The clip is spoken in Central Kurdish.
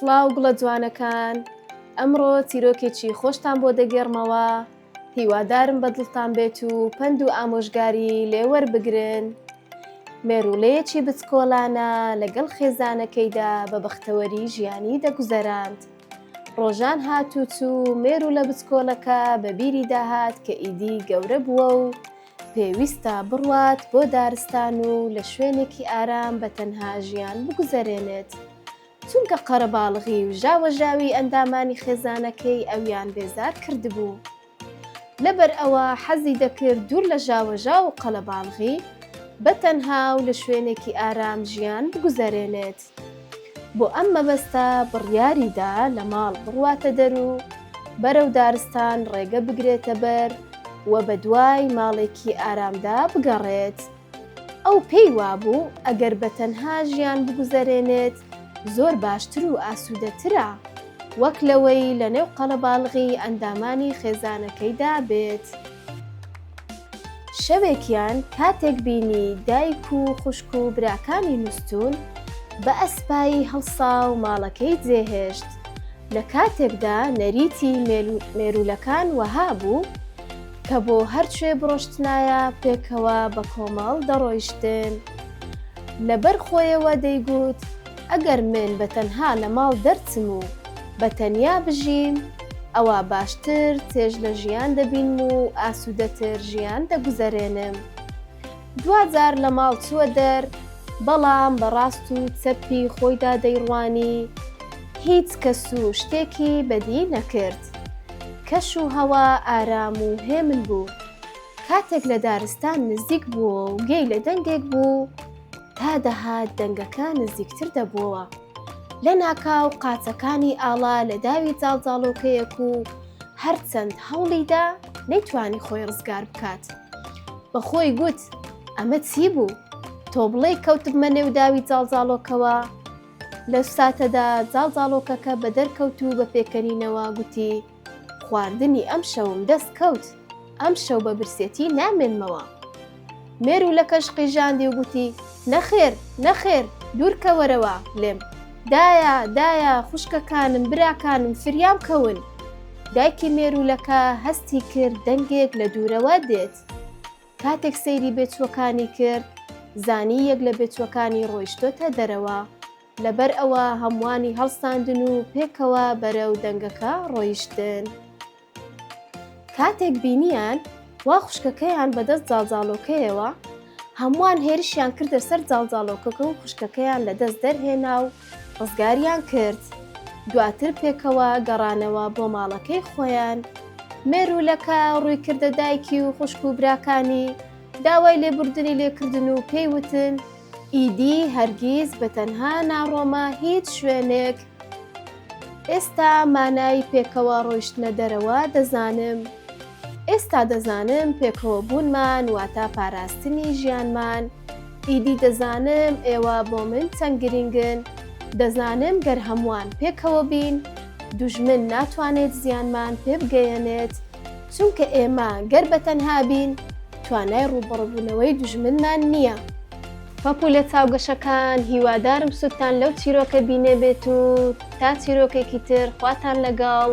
سڵاو گوڵە جوانەکان، ئەمڕۆ تیرۆکێکی خۆشتان بۆ دەگێڕمەوە. هیوادارم بەدڵتان بێت و پند و ئامۆژگاری لێوەربگرن. مێروولەیەکی بچکۆڵانە لەگەڵ خێزانەکەیدا بە بەختەوەری ژیانی دەگوزەراند. ڕۆژان هاتووچوو مێروولە بچکۆڵەکە بە بیری داهات کە ئیدی گەورە بووە و پێویستە بڕوات بۆ دارستان و لە شوێنێکی ئارام بە تەنها ژیان بگوزەرێنێت. چونکە قەرەباڵغی و ژاوەژاوی ئەندامانی خێزانەکەی ئەویان بێزار کردبوو. لەبەر ئەوە حەزی دەکرد دوور لە ژاوەژاو و قەلەباڵغی بە تەنها و لە شوێنێکی ئارام ژیان بگوزەرێنێت. بۆ ئەم مەبەستە بڕیاریدا لە ماڵ بڕواتە دەرو بەرەو دارستان ڕێگە بگرێتە بەر و بە دوای ماڵێکی ئارامدا بگەڕێت. ئەو پێی وابوو ئەگەر بە تەنها ژیان بگوزەرێنێت زۆر باشتر و ئاسوودەترە وەک لەوەی لە نێو قەلەباڵغی ئەندامانی خێزانەکەیدا بێت. شەوێکیان کاتێک بینی دایک و خوشک و براکانی نووسون بە ئەسپایی هەڵسا و ماڵەکەی جێهێشت. لە کاتێکدا نەریتی مێروولەکان وەها بوو کە بۆ هەرچێ بڕۆشتنایە پێکەوە بە کۆمەڵ دەڕۆیشتن. لەبەر خۆیەوە دەیگوت ئەگەر من بە تەنها لە ماڵ دەرچم و بە تەنیا بژیم ئەوە باشتر تێژ لە ژیان دەبین و ئاسوودەتر ژیان دەگوزەرێنم. دوجار لە ماڵ چووە دەر، بەڵام بەڕاست و چەپی خۆیدا دەیڕوانی هیچ کەس و شتێکی بەدی نەکرد. کەش و هەوا ئارام و هێمن بوو. کاتێک لە دارستان نزیک بووە و گەی لە دەنگێک بوو تا دەهات دەنگەکە نزیکتر دەبووە. لە ناکاو قاچەکانی ئاڵا لە داوی جاڵجاڵۆکەیەک و هەرچەند هەوڵیدا نەیتوانی خۆی ڕزگار بکات. بەخۆی گوت ئەمە چی بوو؟ تۆ بڵێ کەوتبمە نێو داوی جاڵجاڵۆکەوە. لە ساتەدا جاڵجاڵۆکەکە بە دەرکەوت و بە پێکەنینەوە گوتی خواردنی ئەم شەوم دەست کەوت، ئەم شەو بە برسێتی نامێنمەوە. مێروولەکەش قیژاندی و گوتی نەخێر نەخێر دوورکە وەرەوە لێم، دایە خوشکەکانم براکانم فریام کەون. دایکی مێروولەکە هەستی کرد دەنگێک لە دوورەوە دێت. کاتێک سەیری بێچووەکانی کرد زانی یەک لە بێچووەکانی ڕۆیشتۆتە دەرەوە. لەبەر ئەوە هەمووانی هەڵساندن و پێکەوە بەرەو دەنگەکە ڕۆیشتن. کاتێک بینیان وا خوشکەکەیان بەدەست جاڵجاڵۆکەیەوە، هەمووان هێرشیان کردە سەر جاڵجاڵۆکەکە و خوشکەکەیان لەدەست دەرهێنا و ڕزگاریان کرد. دواتر پێکەوە گەڕانەوە بۆ ماڵەکەی خۆیان. مێروولەکە ڕووی کردە دایکی و خوشک و براکانی، داوای لێبوردنی لێکردن و پێیوتن ئیدی هەرگیز بە تەنها ناڕۆمە هیچ شوێنێک. ئێستا مانای پێکەوە ڕۆیشتنە دەرەوە دەزانم. ئێستا دەزانم پێکەوە بوونمان واتە پاراستنی ژیانمان. ئیدی دەزانم ئێوە بۆ من چەند گرنگن. دەزانم گەر هەمووان پێکەوە بین دوژمن ناتوانێت زیانمان پێ بگەیەنێت، چونکە ئێمە گەر بە تەنها بین توانای ڕووبەڕبوونەوەی دوژمنمان نییە. پەپوولە چاوگەشەکان، هیوادارم سوودتان لەو چیرۆکە بینێ بێت و تا چیرۆکێکی تر خواتان لەگەڵ.